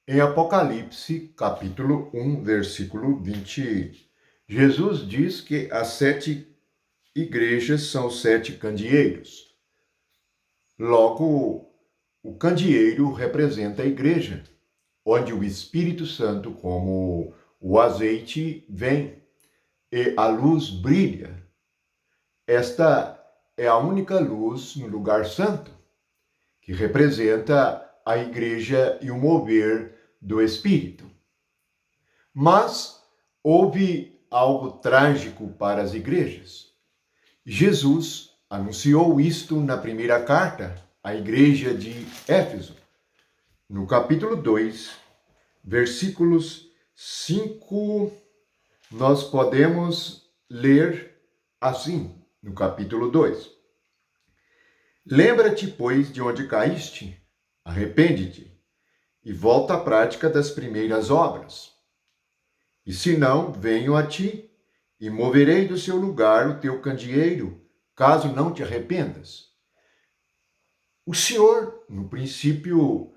Em Apocalipse, capítulo 1, versículo 20, Jesus diz que as 7 igrejas são os 7 candeeiros. Logo, o candeeiro representa a igreja, onde o Espírito Santo, como o azeite, vem e a luz brilha. Esta é a única luz no lugar santo, que representa a igreja e o mover do Espírito. Mas houve algo trágico para as igrejas. Jesus anunciou isto na primeira carta à igreja de Éfeso, no capítulo 2, versículos 5, nós podemos ler assim, no capítulo 2. Lembra-te, pois, de onde caíste, arrepende-te e volta à prática das primeiras obras. E se não, venho a ti e moverei do seu lugar o teu candeeiro, caso não te arrependas. O Senhor, no princípio,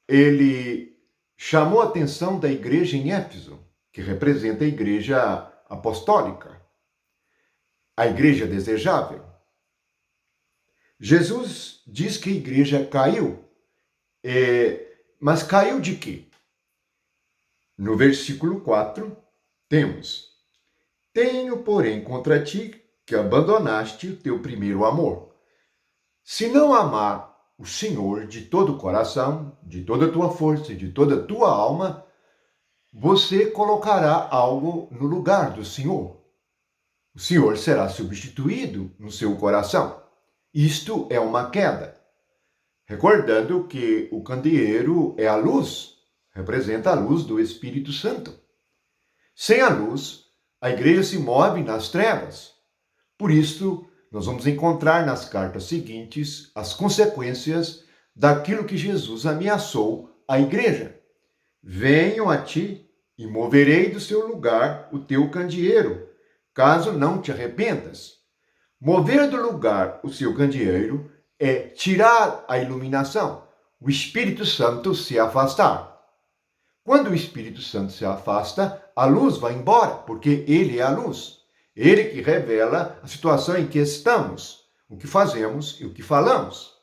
ele chamou a atenção da igreja em Éfeso, que representa a igreja apostólica, a igreja desejável. Jesus diz que a igreja caiu, mas caiu de quê? No versículo 4, temos: Tenho, porém, contra ti que abandonaste o teu primeiro amor. Se não amar o Senhor de todo o coração, de toda a tua força e de toda a tua alma, você colocará algo no lugar do Senhor. O Senhor será substituído no seu coração. Isto é uma queda. Recordando que o candeeiro é a luz, representa a luz do Espírito Santo. Sem a luz, a igreja se move nas trevas. Por isso, nós vamos encontrar nas cartas seguintes as consequências daquilo que Jesus ameaçou à igreja. Venho a ti e moverei do seu lugar o teu candeeiro, caso não te arrependas. Mover do lugar o seu candeeiro é tirar a iluminação, o Espírito Santo se afastar. Quando o Espírito Santo se afasta, a luz vai embora, porque ele é a luz. Ele que revela a situação em que estamos, o que fazemos e o que falamos.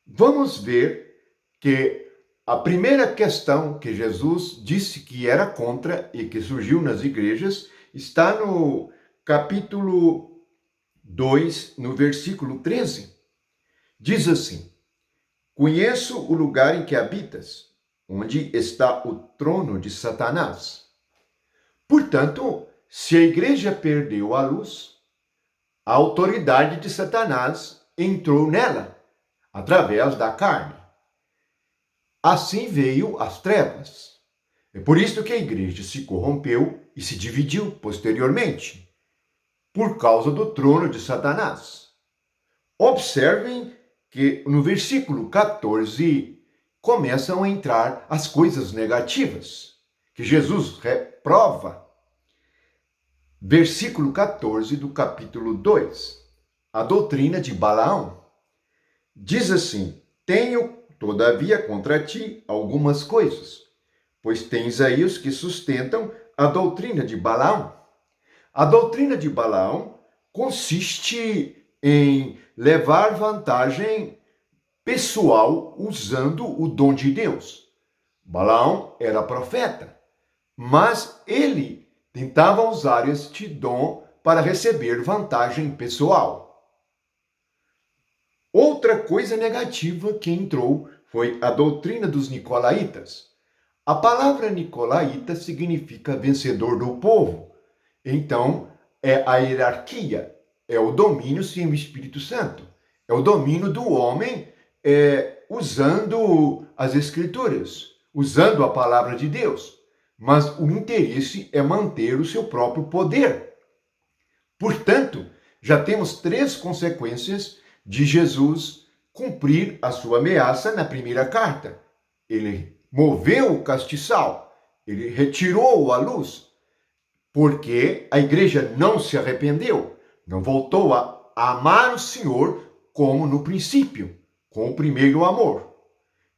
Vamos ver que a primeira questão que Jesus disse que era contra e que surgiu nas igrejas está no capítulo 2, no versículo 13. Diz assim: Conheço o lugar em que habitas, onde está o trono de Satanás. Portanto, se a igreja perdeu a luz, a autoridade de Satanás entrou nela, através da carne. Assim veio as trevas. É por isso que a igreja se corrompeu e se dividiu posteriormente, por causa do trono de Satanás. Observem que no versículo 14 começam a entrar as coisas negativas, que Jesus reprova. Versículo 14 do capítulo 2, a doutrina de Balaão. Diz assim: Tenho, todavia, contra ti algumas coisas, pois tens aí os que sustentam a doutrina de Balaão. A doutrina de Balaão consiste em levar vantagem pessoal usando o dom de Deus. Balaão era profeta, mas ele tentava usar este dom para receber vantagem pessoal. Outra coisa negativa que entrou foi a doutrina dos nicolaítas. A palavra nicolaíta significa vencedor do povo. Então, é a hierarquia, é o domínio sem o Espírito Santo. É o domínio do homem usando as Escrituras, usando a palavra de Deus. Mas o interesse é manter o seu próprio poder. Portanto, já temos 3 consequências de Jesus cumprir a sua ameaça na primeira carta. Ele moveu o castiçal, ele retirou a luz, porque a igreja não se arrependeu, não voltou a amar o Senhor como no princípio, com o primeiro amor.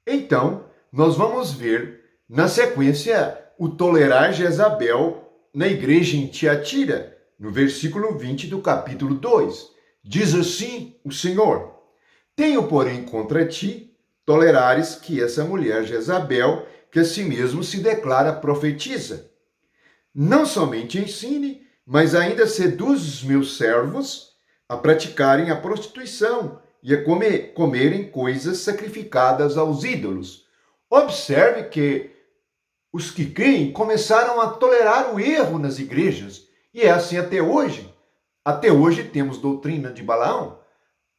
Então, nós vamos ver Na sequência, o tolerar Jezabel na igreja em Tiatira, no versículo 20 do capítulo 2. Diz assim o Senhor: tenho, porém, contra ti tolerares que essa mulher Jezabel, que a si mesmo se declara profetiza, não somente ensine, mas ainda seduz os meus servos a praticarem a prostituição e a comerem coisas sacrificadas aos ídolos. Observe que os que creem começaram a tolerar o erro nas igrejas, e é assim até hoje. Até hoje temos doutrina de Balaão.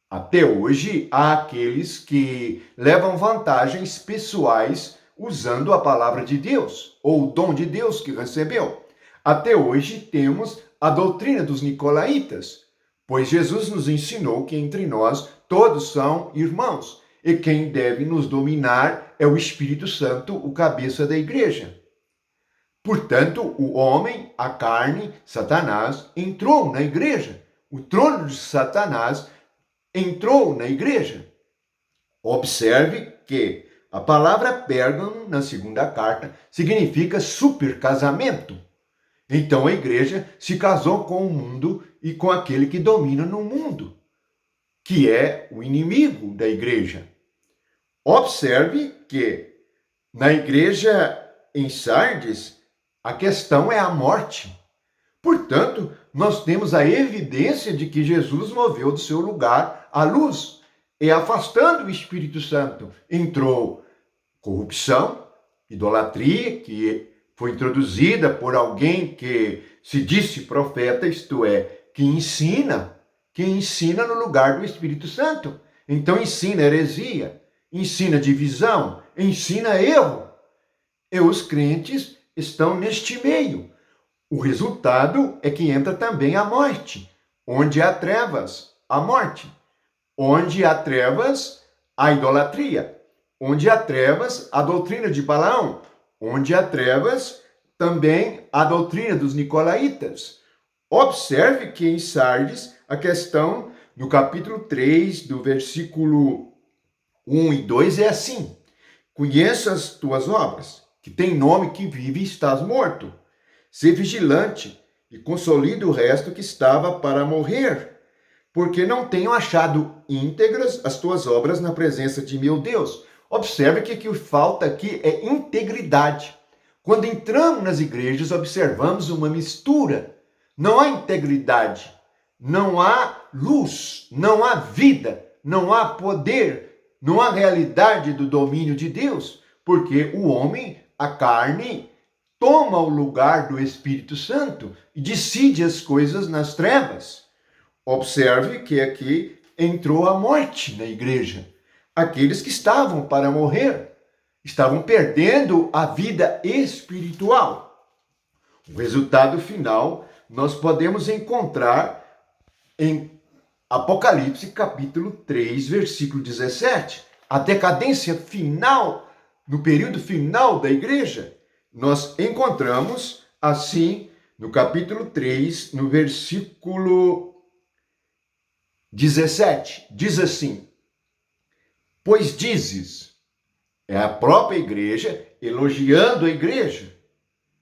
Até hoje há aqueles que levam vantagens pessoais usando a palavra de Deus, ou o dom de Deus que recebeu. Até hoje temos a doutrina dos nicolaítas, pois Jesus nos ensinou que entre nós todos são irmãos, e quem deve nos dominar é o Espírito Santo, o cabeça da igreja. Portanto, o homem, a carne, Satanás, entrou na igreja. O trono de Satanás entrou na igreja. Observe que a palavra Pérgamo, na segunda carta, significa supercasamento. Então a igreja se casou com o mundo e com aquele que domina no mundo, que é o inimigo da igreja. Observe que na igreja em Sardes, a questão é a morte. Portanto, nós temos a evidência de que Jesus moveu do seu lugar a luz, e afastando o Espírito Santo, entrou corrupção, idolatria, que foi introduzida por alguém que se disse profeta, isto é, que ensina no lugar do Espírito Santo. Então ensina heresia, ensina divisão, ensina erro. E os crentes estão neste meio. O resultado é que entra também a morte. Onde há trevas, a morte. Onde há trevas, a idolatria. Onde há trevas, a doutrina de Balaão. Onde há trevas, também a doutrina dos nicolaítas. Observe que em Sardes, a questão no capítulo 3, do versículo 1 e 2 é assim: conheço as tuas obras, que tem nome que vive e estás morto. Sê vigilante e consolida o resto que estava para morrer, porque não tenho achado íntegras as tuas obras na presença de meu Deus. Observe que o que falta aqui é integridade. Quando entramos nas igrejas, observamos uma mistura. Não há integridade, não há luz, não há vida, não há poder, não há realidade do domínio de Deus, porque o homem, a carne, toma o lugar do Espírito Santo e decide as coisas nas trevas. Observe que aqui entrou a morte na igreja. Aqueles que estavam para morrer estavam perdendo a vida espiritual. O resultado final nós podemos encontrar em Apocalipse capítulo 3, versículo 17. A decadência final, no período final da igreja, nós encontramos assim no capítulo 3, no versículo 17. Diz assim: pois dizes, é a própria igreja elogiando a igreja.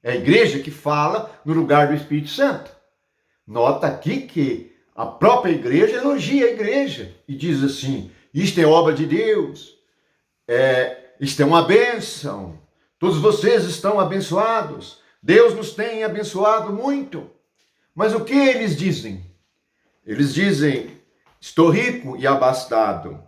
É a igreja que fala no lugar do Espírito Santo. Nota aqui que a própria igreja elogia a igreja e diz assim: isto é obra de Deus, isto é uma bênção, todos vocês estão abençoados, Deus nos tem abençoado muito. Mas o que eles dizem? Eles dizem: estou rico e abastado,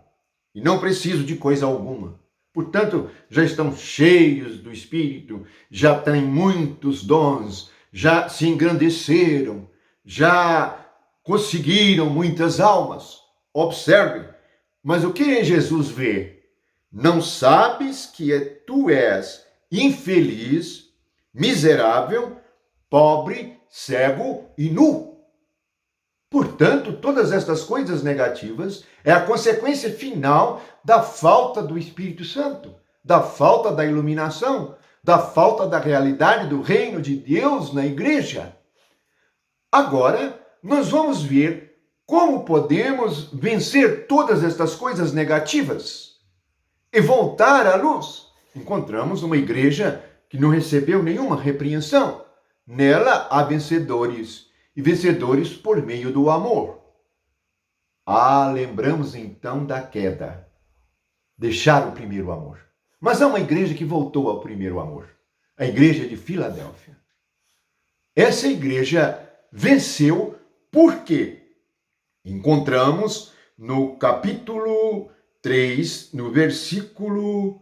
e não preciso de coisa alguma. Portanto, já estão cheios do Espírito, já têm muitos dons, já se engrandeceram, já conseguiram muitas almas. Observe, mas o que Jesus vê? Não sabes que tu és infeliz, miserável, pobre, cego e nu. Portanto, todas estas coisas negativas é a consequência final da falta do Espírito Santo, da falta da iluminação, da falta da realidade do reino de Deus na igreja. Agora, nós vamos ver como podemos vencer todas estas coisas negativas e voltar à luz. encontramos uma igreja que não recebeu nenhuma repreensão. Nela há vencedores, e vencedores por meio do amor. Lembramos então da queda. Deixar o primeiro amor. Mas há uma igreja que voltou ao primeiro amor. A igreja de Filadélfia. Essa igreja venceu porque encontramos no capítulo 3, no versículo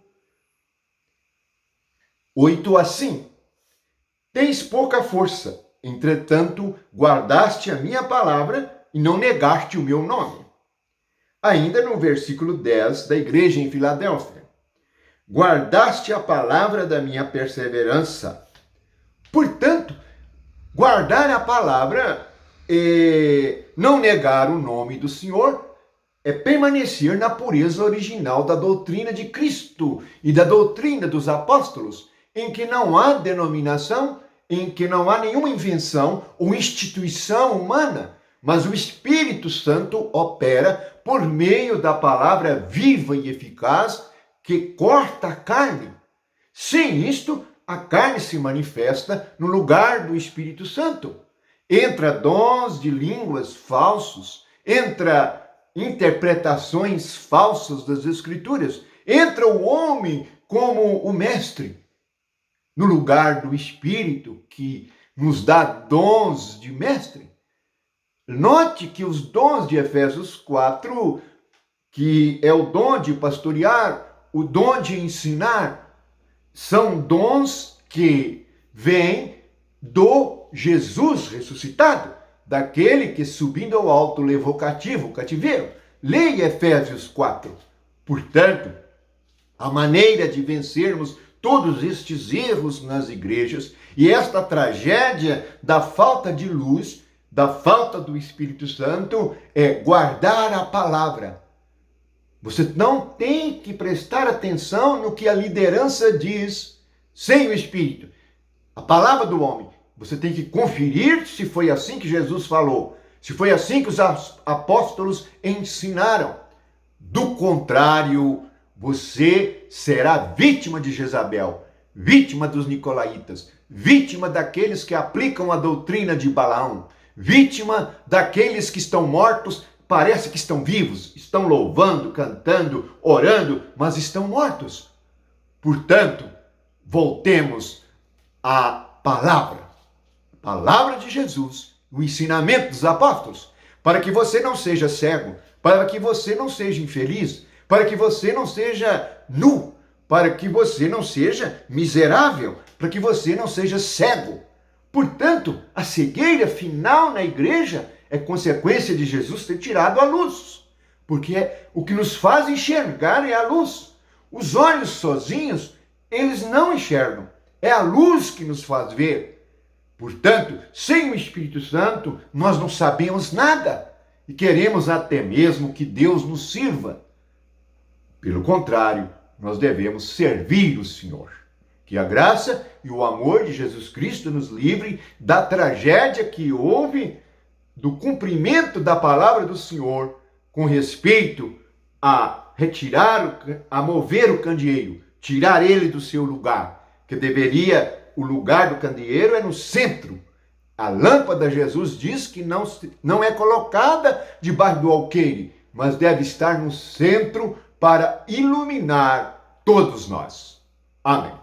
8 assim: Tens pouca força, entretanto guardaste a minha palavra e não negaste o meu nome. Ainda no versículo 10 da igreja em Filadélfia: Guardaste a palavra da minha perseverança. Portanto, guardar a palavra e não negar o nome do Senhor é permanecer na pureza original da doutrina de Cristo e da doutrina dos apóstolos, em que não há denominação, em que não há nenhuma invenção ou instituição humana, mas o Espírito Santo opera por meio da palavra viva e eficaz que corta a carne. Sem isto, a carne se manifesta no lugar do Espírito Santo. Entra dons de línguas falsos, entra interpretações falsas das Escrituras, entra o homem como o mestre, no lugar do Espírito que nos dá dons de mestre. Note que os dons de Efésios 4, que é o dom de pastorear, o dom de ensinar, são dons que vêm do Jesus ressuscitado, daquele que subindo ao alto levou cativo o cativeiro. Leia Efésios 4. Portanto, a maneira de vencermos todos estes erros nas igrejas e esta tragédia da falta de luz, da falta do Espírito Santo, é guardar a palavra. Você não tem que prestar atenção no que a liderança diz sem o Espírito. A palavra do homem. Você tem que conferir se foi assim que Jesus falou, se foi assim que os apóstolos ensinaram. Do contrário, você será vítima de Jezabel, vítima dos nicolaítas, vítima daqueles que aplicam a doutrina de Balaão, vítima daqueles que estão mortos, parece que estão vivos, estão louvando, cantando, orando, mas estão mortos. Portanto, voltemos à palavra de Jesus, o ensinamento dos apóstolos, para que você não seja cego, para que você não seja infeliz, para que você não seja nu, para que você não seja miserável, para que você não seja cego. Portanto, a cegueira final na igreja é consequência de Jesus ter tirado a luz, porque o que nos faz enxergar é a luz. Os olhos sozinhos, eles não enxergam, é a luz que nos faz ver. Portanto, sem o Espírito Santo, nós não sabemos nada e queremos até mesmo que Deus nos sirva. Pelo contrário, nós devemos servir o Senhor. Que a graça e o amor de Jesus Cristo nos livre da tragédia que houve do cumprimento da palavra do Senhor com respeito a retirar, a mover o candeeiro, tirar ele do seu lugar, que deveria... O lugar do candeeiro é no centro. A lâmpada, Jesus diz que não é colocada debaixo do alqueire, mas deve estar no centro para iluminar todos nós. Amém.